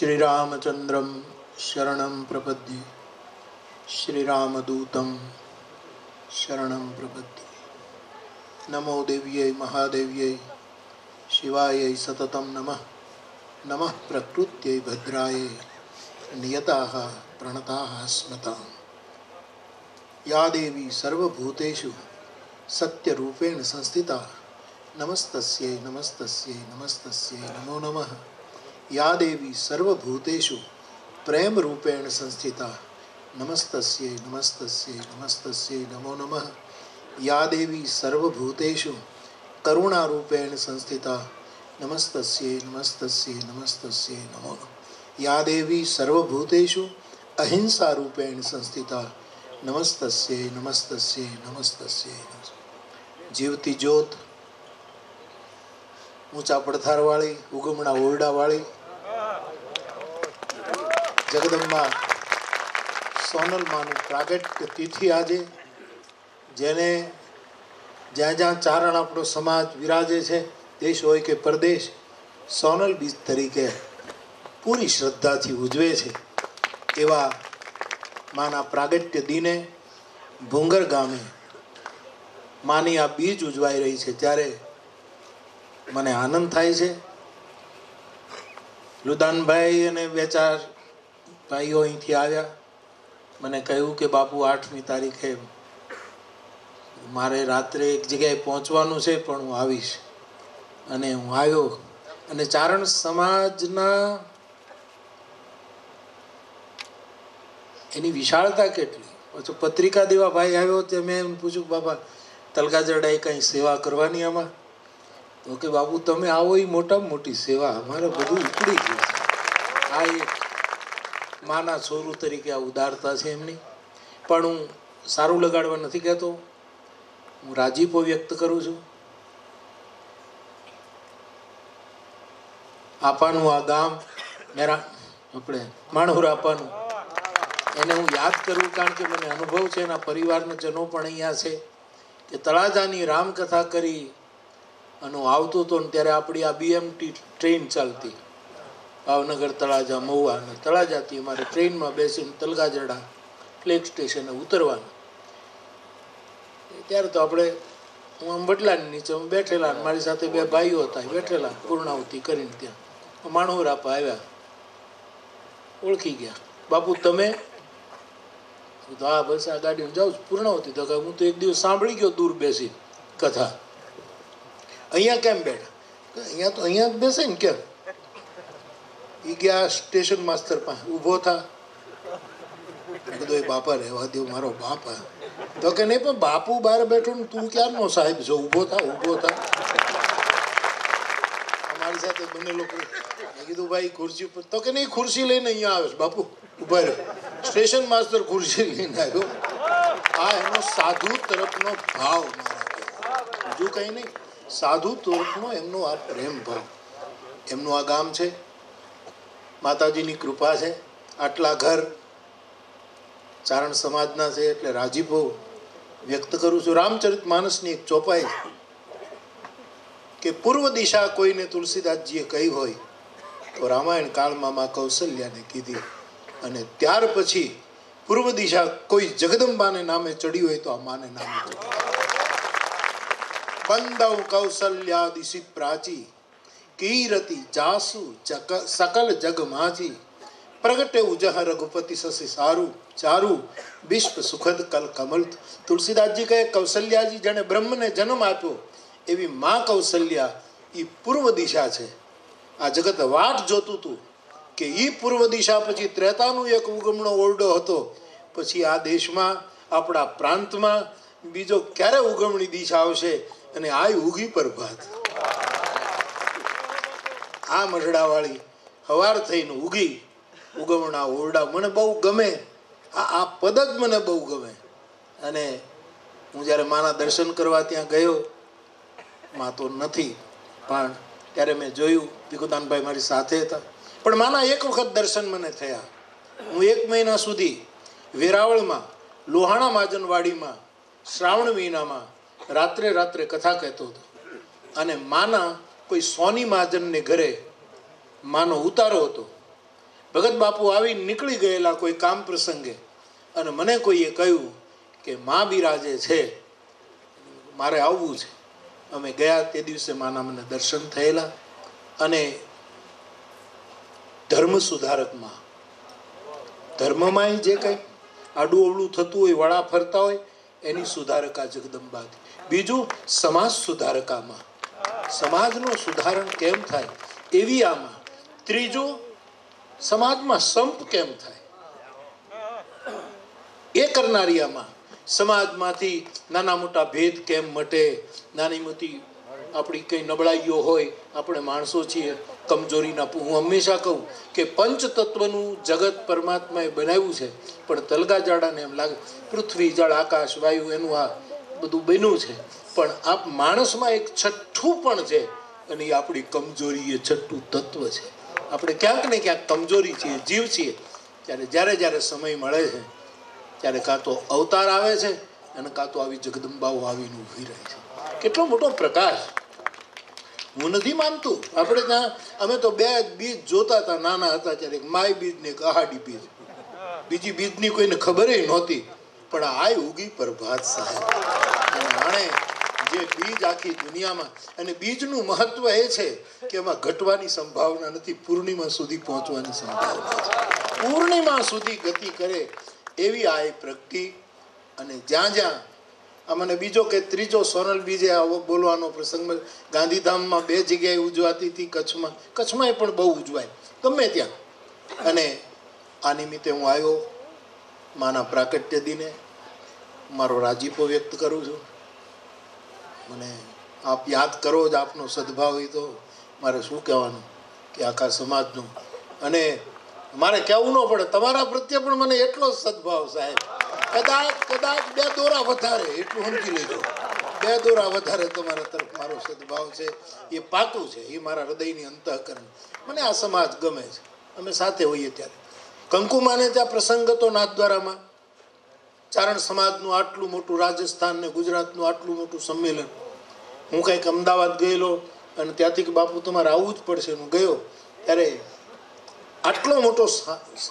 श्रीरामचन्द्रं शरणं प्रपद्ये श्रीरामदूतं शरणं प्रपद्ये। नमो देव्यै महादेव्यै शिवायै सततं नमः। नमः प्रकृत्यै भद्रायै नियताः प्रणताः स्मताम्। या देवी सर्वभूतेषु सत्यरूपेण संस्थिता नमस्तस्यै नमस्तस्यै नमस्तस्यै नमो नमः। या देवी सर्वभूतेषु प्रेम रूपेण संस्थिता नमस्तस्यै नमस्तस्यै नमस्तस्यै नमो नमः। या देवी सर्वभूतेषु करुणा रूपेण संस्थिता नमस्तस्यै नमस्तस्यै नमस्तस्यै नमो नमः। या देवी सर्वभूतेषु अहिंसा रूपेण संस्थिता नमस्तस्यै नमस्तस्यै नमस्तस्यै। जीवती ज्योत ऊंचा पड़थार वाली उगमना ओरडा वाली जगदंबा सोनल मानु प्रागट्य तिथि आजे जेने ज्યાં જ્યાં ચારણ આપણો સમાજ વિરાજે છે, દેશ હોય કે પરદેશ, સોનલ બીજ તરીકે પૂરી શ્રદ્ધાથી ઉજવે છે। એવા માના પ્રાગટ્ય દિને ભૂંગર ગામે માની આ બીજ ઉજવાઈ રહી છે ત્યારે મને આનંદ થાય છે। લુદાનભાઈ અને બે ચાર ભાઈઓ અહીંથી આવ્યા, મને કહ્યું કે બાપુ 8મી તારીખે મારે રાત્રે એક જગ્યાએ પહોંચવાનું છે પણ હું આવીશ, અને હું આવ્યો। અને ચારણ સમાજના એની વિશાળતા કેટલી। પછી પત્રિકા દેવા ભાઈ આવ્યો તે મેં એમ પૂછ્યું બાપા તલગાજરડાએ કંઈ સેવા કરવાની આમાં? તો કે બાપુ તમે આવો એ મોટામાં મોટી સેવા, અમારે બધું ઉપડી ગયું છે। આ એક માના છોરું તરીકે આ ઉદારતા છે એમની। પણ હું સારું લગાડવા નથી કહેતો, હું રાજીપો વ્યક્ત કરું છું। આપાનું આ ગામ મેરા આપણે માણોર આપાનું એને હું યાદ કરું કારણ કે મને અનુભવ છે, એના પરિવારના જનો પણ અહીંયા છે કે તળાજાની રામકથા કરી અને આવતો હતો ને ત્યારે આપણી આ BMT ટ્રેન ચાલતી ભાવનગર તળાજા મહુવા, અને તળાજાથી અમારે ટ્રેનમાં બેસીને તલગાજરડા ફ્લેગ સ્ટેશને ઉતરવાનું। ત્યારે તો આપણે હું આમ વડલાની નીચે બેઠેલા, મારી સાથે બે ભાઈઓ હતા બેઠેલા પૂર્ણાવતી કરીને, ત્યાં માણોર આપા આવ્યા, ઓળખી ગયા, બાપુ તમે? તો હા બસ આ ગાડીમાં જાઉં છું પૂર્ણાવતી। તો હું તો એક દિવસ સાંભળી ગયો દૂર બેસી કથા, અહીંયા કેમ બેઠા? અહીંયા તો અહીંયા જ બેસે ને કેમ? એ ગયા સ્ટેશન માસ્તર પાસે ઊભો થા। કીધું એ બાપા રહેવા દો, મારો બાપા। તો કે નહીં પણ બાપુ બહાર બેઠો ને તું ક્યારનો સાહેબ છો? ઊભો થા ઊભો થા। અમારી સાથે બંને લોકો કીધું ભાઈ ખુરશી ઉપર, તો કે નહીં ખુરશી લઈને અહીંયા આવે છે બાપુ, ઉભા રહ્યો। સ્ટેશન માસ્તર ખુરશી લઈને આવ્યો। આ એનો સાધુ તરફનો ભાવ, મારા બીજું કંઈ નહીં, સાધુ તરફનો એમનો આ પ્રેમ ભાવ, એમનું આ ગામ છે। માતાજીની કૃપા છે, આટલા ઘર ચારણ સમાજના છે એટલે રાજીપો વ્યક્ત કરું છું। રામચરિત માનસની એક ચોપાઈ કે પૂર્વ દિશા કોઈને તુલસીદાસજીએ કહી હોય તો રામાયણ કાળમાં માં કૌશલ્યાને કીધી, અને ત્યાર પછી પૂર્વ દિશા કોઈ જગદંબાને નામે ચડી હોય તો આ માને નામે ચડી। બંદવ કૌશલ્યાદિશી પ્રાચી કીરતી જાસુ સકલ જગ માજી પ્રગટે ઉજહ રઘુપતિ સસી સારું ચારું વિશ્વ સુખદ કલ કમલ। તુલસીદાસજી કહે કૌશલ્યાજી જેને બ્રહ્મને જન્મ આપ્યો એવી માં કૌશલ્યા એ પૂર્વ દિશા છે। આ જગત વાટ જોતું હતું કે એ પૂર્વ દિશા પછી ત્રેતાનું એક ઉગમણો ઓરડો હતો, પછી આ દેશમાં આપણા પ્રાંતમાં બીજો ક્યારે ઉગમણી દિશા આવશે, અને આ ઉગી પ્રભાત આ મઢડાવાળી હવાર થઈને ઉગી ઉગમણા ઓરડા મને બહુ ગમે। આ પદ જ મને બહુ ગમે। અને હું જ્યારે માના દર્શન કરવા ત્યાં ગયો, માં તો નથી પણ ત્યારે મેં જોયું, ભીખુદાનભાઈ મારી સાથે હતા, પણ માના એક વખત દર્શન મને થયા। હું 1 મહિના સુધી વેરાવળમાં લોહાણા માજનવાડીમાં શ્રાવણ મહિનામાં રાત્રે રાત્રે કથા કહેતો હતો, અને માના કોઈ સોની મહાજનને ઘરે માનો ઉતારો હતો, ભગત બાપુ આવી નીકળી ગયેલા કોઈ કામ પ્રસંગે, અને મને કોઈએ કહ્યું કે મા બિરાજે છે, મારે આવવું છે. અમે ગયા. તે દિવસે માના મને દર્શન થયેલા. અને ધર્મ સુધારકમાં, ધર્મમાં જે કંઈ આડું અવળું થતું હોય, વડા ફરતા હોય, એની સુધારકા જગદંબા. બીજું સમાજ સુધારકામાં, સમાજનું સુધારણ કેમ થાય એવી આમાં. ત્રીજું સમાજમાં સંપ કેમ થાય એ કરનારી આમાં. સમાજમાંથી નાના મોટા ભેદ કેમ મટે, નાની મોટી આપણી કઈ નબળાઈઓ હોય, આપણે માણસો છીએ કમજોરીના. હું હંમેશા કહું કે પંચતત્વનું જગત પરમાત્માએ બનાવ્યું છે, પણ તલગાજાડાને એમ લાગે પૃથ્વી જળ આકાશ વાયુ એનું આ બધું બન્યું છે, પણ આ માણસમાં એક છઠ્ઠું પણ છે, અને એ આપણી કમજોરી, એ છઠ્ઠું તત્વ છે. આપણે ક્યાંક ને ક્યાંક કમજોરી છીએ, જીવ છીએ. ત્યારે જ્યારે જ્યારે સમય મળે છે ત્યારે કાં તો અવતાર આવે છે, અને કાં તો આવી જગદંબાઓ આવીને ઊભી રહે છે. કેટલો મોટો પ્રકાશ! હું નથી માનતું. આપણે ત્યાં અમે તો બે બીજ જોતા હતા નાના હતા ત્યારે, માય બીજ ને એક અહાડી બીજ. બીજી બીજની કોઈને ખબર નહોતી, પણ આ ઉગી પ્રભાત સાહેબ. અને આણે જે બીજ આખી દુનિયામાં, અને બીજનું મહત્વ એ છે કે એમાં ઘટવાની સંભાવના નથી, પૂર્ણિમા સુધી પહોંચવાની સંભાવના છે. પૂર્ણિમા સુધી ગતિ કરે એવી આ પ્રગતિ. અને જ્યાં જ્યાં મને બીજો કે ત્રીજો સોનલ બીજે આવો બોલવાનો પ્રસંગ, ગાંધીધામમાં 2 જગ્યાએ ઉજવાતી હતી, કચ્છમાં પણ બહુ ઉજવાય ગમે ત્યાં. અને આ નિમિત્તે હું આવ્યો. માના પ્રાકટ્ય દિને મારો રાજીપો વ્યક્ત કરું છું. મને આપ યાદ કરો જ, આપનો સદભાવ હોય તો મારે શું કહેવાનું કે આખા સમાજનું. અને મારે કહેવું ન પડે, તમારા પ્રત્યે પણ મને એટલો જ સદભાવ સાહેબ. કદાચ 2 દોરા વધારે, એટલું સમજી લેજો. 2 દોરા વધારે તમારા તરફ મારો સદભાવ છે, એ પાકું છે. એ મારા હૃદયની અંતઃકરણ. મને આ સમાજ ગમે છે. અમે સાથે હોઈએ ત્યારે કંકુમાને ત્યાં પ્રસંગ હતો નાથદ્વારામાં. ચારણ સમાજનું આટલું મોટું, રાજસ્થાન ને ગુજરાતનું આટલું મોટું સંમેલન. હું કંઈક અમદાવાદ ગયેલો, અને ત્યાંથી કે બાપુ તમારે આવવું જ પડશે. હું ગયો ત્યારે આટલો મોટો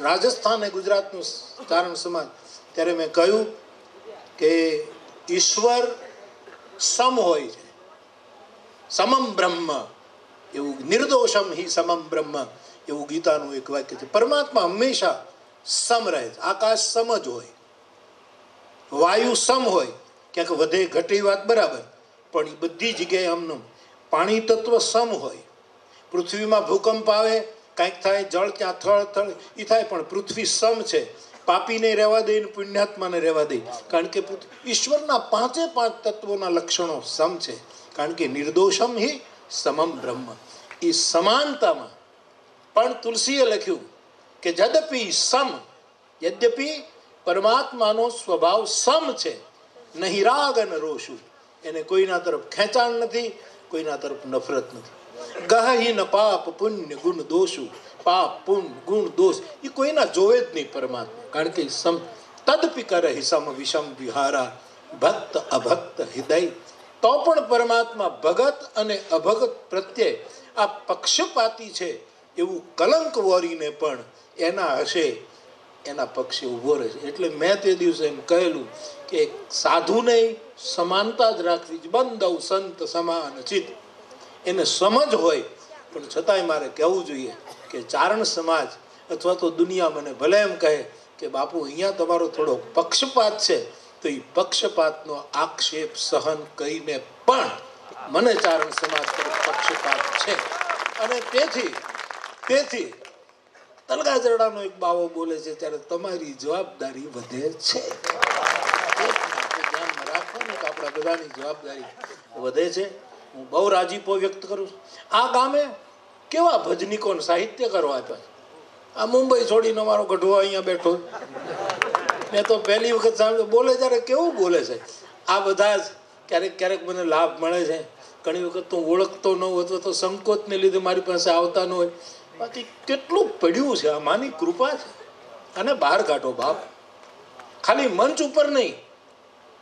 રાજસ્થાન ને ગુજરાતનું ચારણ સમાજ. ત્યારે મેં કહ્યું કે ઈશ્વર સમ હોય છે, સમમ બ્રહ્મ, એવું નિર્દોષમ હિ સમમ બ્રહ્મ, એવું ગીતાનું એક વાક્ય છે. પરમાત્મા હંમેશા સમ રહે છે. આકાશ સમ જ હોય, વાયુ સમ હોય, ક્યાંક વધે ઘટે વાત બરાબર, પણ એ બધી જગ્યાએ આમનું. પાણી તત્વ સમ હોય. પૃથ્વીમાં ભૂકંપ આવે, કાંઈક થાય, જળ ત્યાં થળ એ થાય, પણ પૃથ્વી સમ છે. પાપીને રહેવા દે ને પુણ્યાત્માને રહેવા દે, કારણ કે ઈશ્વરના 5 તત્વોના લક્ષણો સમ છે. કારણ કે નિર્દોષમ હિ સમમ બ્રહ્મ. એ સમાનતામાં પણ તુલસીએ લખ્યું કે યદ્યપિ પરમાત્માનો સ્વભાવ સમ છે, નહીં રાગ અને રોષું. એને કોઈના તરફ ખેંચાણ નથી, કોઈના તરફ નફરત નથી. ગહહિ ન પાપ પુણ્ય ગુણ દોષું. પાપ પુણ્ય ગુણ દોષ એ કોઈના જોવે જ નહીં પરમાત્મા. કારણ કે સમ તદપિ કરહિ સમ વિષમ વિહારા ભક્ત અભક્ત હૃદય. તો પણ પરમાત્મા ભગત અને અભગત પ્રત્યે આ પક્ષપાતી છે એવું કલંક વોરીને પણ એના હશે, એના પક્ષે ઊભો રહે છે. એટલે મેં તે દિવસે એમ કહેલું કે સાધુને સમાનતા જ રાખવી છે. બંધવ સંત સમાન ચિત્ત. એને સમજ હોય, પણ છતાંય મારે કહેવું જોઈએ કે ચારણ સમાજ અથવા તો દુનિયા મને ભલે એમ કહે કે બાપુ અહીંયા તમારો થોડો પક્ષપાત છે, તો એ પક્ષપાતનો આક્ષેપ સહન કરીને પણ મને ચારણ સમાજ તરફ પક્ષપાત છે. અને તેથી તલગાજરડાનો એક બાવો બોલે છે ત્યારે તમારી જવાબદારી વધે છે. ધ્યાનમાં રાખવાનું કે આપણા બધાની જવાબદારી વધે છે. હું બહુ રાજીપો વ્યક્ત કરું છું. આ ગામે કેવા ભજનીકો સાહિત્યકારો આપ્યા છે. આ મુંબઈ છોડીને મારો ગઢવો અહીંયા બેઠો, મેં તો પહેલી વખત સાંભળ્યું. બોલે ત્યારે કેવું બોલે છે. આ બધા જ ક્યારેક મને લાભ મળે છે. ઘણી વખત તો ઓળખતો ન હોય અથવા તો સંકોચને લીધે મારી પાસે આવતા ન હોય. બાકી કેટલું પડ્યું છે. આ માની કૃપા છે. અને બહાર કાઢો બાપ. ખાલી મંચ ઉપર નહીં,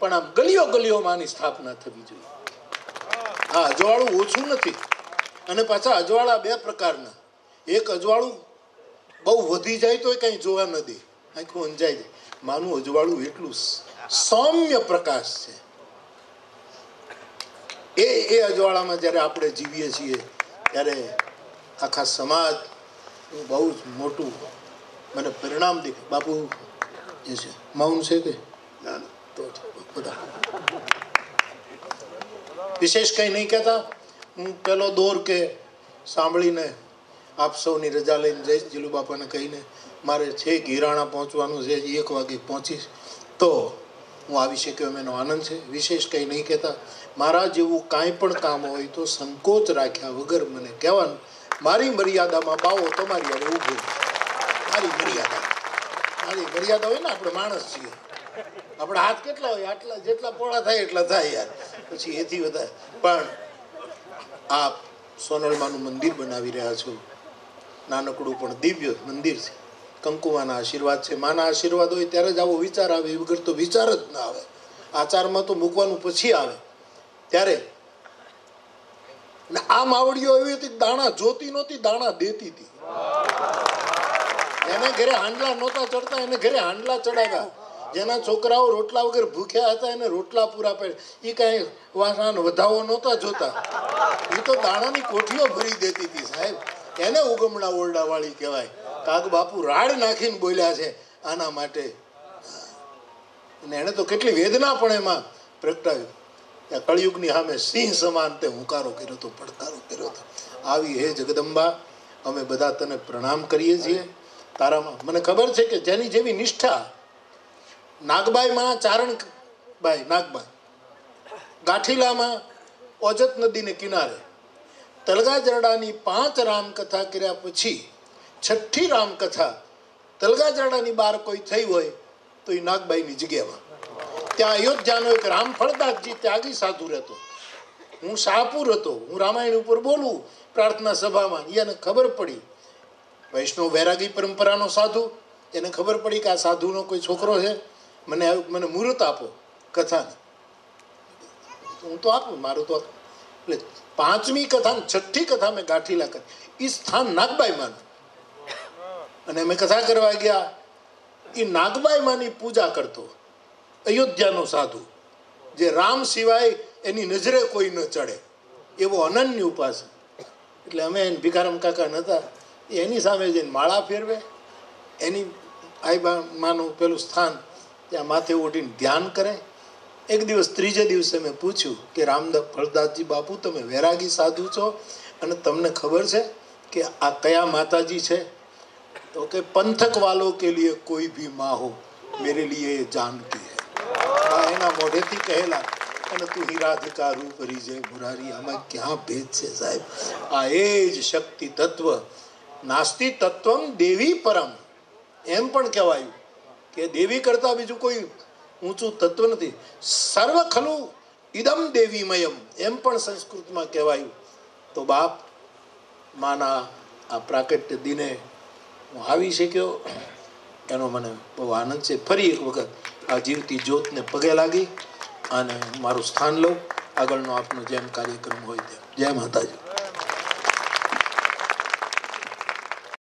પણ આમ ગલીઓ માની સ્થાપના થવી જોઈએ. હા, અજવાળું ઓછું નથી. અને પાછા અજવાળા 2 પ્રકારના. એક અજવાળું બહુ વધી જાય તો કંઈ જોવા ન દે, આખું અંજાઈ જાય. માનું અજવાળું એટલું સૌમ્ય પ્રકાશ છે. એ અજવાળામાં જ્યારે આપણે જીવીએ છીએ ત્યારે આખા સમાજ બહુ જ મોટું મને પરિણામ દેખાય. બાપુ જે છે મૌન છે કે તો બધા વિશેષ કંઈ નહીં કહેતા. હું પેલો દોર કે સાંભળીને આપ સૌની રજા લઈને જઈશ જીલુ બાપાને કહીને મારે છે ગિરાણા પહોંચવાનું છે, 1 વાગે પહોંચીશ તો હું આવી શક્યો એમ એનો આનંદ છે. વિશેષ કંઈ નહીં કહેતા. મારા જેવું કાંઈ પણ કામ હોય તો સંકોચ રાખ્યા વગર મને કહેવાનું. મારી મર્યાદામાં બાવો તમારી યારે ઊભો. મારી મર્યાદા હોય ને, આપણે માણસ છીએ, આપણા હાથ કેટલા હોય આટલા, જેટલા પોળા થાય એટલા થાય યાર, પછી એથી વધારે. પણ આપ સોનલમાનું મંદિર બનાવી રહ્યા છો, નાનકડું પણ દિવ્ય મંદિર છે. કંકુમાના આશીર્વાદ છે. માના આશીર્વાદ હોય ત્યારે જ આવો વિચાર આવે, વગર તો વિચાર જ ના આવે. આચારમાં તો મૂકવાનું પછી આવે ત્યારે. આ માવડીઓ એવી હતી, દાણા જોતી નહોતી, દાણા દેતી હતી. એને ઘરે હાંડલા નહોતા ચડતા, એને ઘરે હાંડલા ચડાવ્યા. જેના છોકરાઓ રોટલા વગર ભૂખ્યા હતા એને રોટલા પૂરા પાડ્યા. એ કાંઈ વાસણ વધાવો નહોતા જોતા, એ તો દાણાની કોઠીઓ ભરી દેતી હતી સાહેબ. એને ઉગમણા ઓરડા વાળી કહેવાય. કાગ બાપુ રાડ નાખીને બોલ્યા છે આના માટે. અને એને તો કેટલી વેદના પણ એમાં પ્રગટાવી. કળિયુગની સામે સિંહ સમાન તે હુંકારો કર્યો હતો, પડકારો કર્યો હતો. આવી હે જગદંબા, અમે બધા તને પ્રણામ કરીએ છીએ. તારામાં મને ખબર છે કે જેની જેવી નિષ્ઠા નાગબાઈમાં, ચારણબાઈ નાગબાઈ, ગાંઠીલામાં ઓજત નદીને કિનારે તલગાજરડાની 5 રામકથા કર્યા પછી 6ઠ્ઠી રામકથા તલગાજરડાની બહાર કોઈ થઈ હોય તો એ નાગબાઈની જગ્યામાં. ત્યાં અયોધ્યાનો એક રામફળદાસજી ત્યાગી સાધુ રહેતો. હું શાહપુર હતો, હું રામાયણ ઉપર બોલું પ્રાર્થના સભામાં. એને ખબર પડી, વૈષ્ણવ વૈરાગી પરંપરાનો સાધુ, એને ખબર પડી કે આ સાધુનો કોઈ છોકરો છે, મને મુહૂર્ત આપો કથાને. હું તો આપું, મારું તો એટલે 5મી કથા 6ઠ્ઠી કથા મેં ગાંઠીલા કરી. એ સ્થાન નાગબાઈ માનું. અને અમે કથા કરવા ગયા, એ નાગબાઈ માની પૂજા કરતો અયોધ્યાનો સાધુ, જે રામ સિવાય એની નજરે કોઈ ન ચડે એવો અનન્ય ઉપાસક. એટલે અમે ભિખારામ કાકા નહોતા, એની સામે જઈને માળા ફેરવે, એની આઈબા માનું પેલું સ્થાન ત્યાં માથે ઓઢીને ધ્યાન કરે. એક દિવસ 3જે દિવસે મેં પૂછ્યું કે રામદાસ ફળદાસજી બાપુ, તમે વૈરાગી સાધુ છો અને તમને ખબર છે કે આ કયા માતાજી છે? તો કે पंथक वालों के लिए कोई भी माँ हो, मेरे लिए जानकी है. એના મોઢેથી કહેલા. અને તું હિરાધિકા રૂપ હરિજય મુરારી, આમાં ક્યાં ભેદ છે સાહેબ? આ એ જ શક્તિ તત્વ. નાસ્તિ તત્વમ દેવી પરમ, એમ પણ કહેવાયું કે દેવી કરતા બીજું કોઈ ઊંચું તત્વ નથી. સર્વ ખલુ ઇદમ દેવીમયમ, એમ પણ સંસ્કૃતમાં કહેવાયું. તો બાપ, માના આ પ્રાકટ્ય દિને હું આવી શક્યો એનો મને બહુ આનંદ છે. ફરી એક વખત આ જીવતી જ્યોતને પગે લાગી અને મારું સ્થાન લઉં. આગળનો આપનો જેમ કાર્યક્રમ હોય તેમ. જય માતાજી.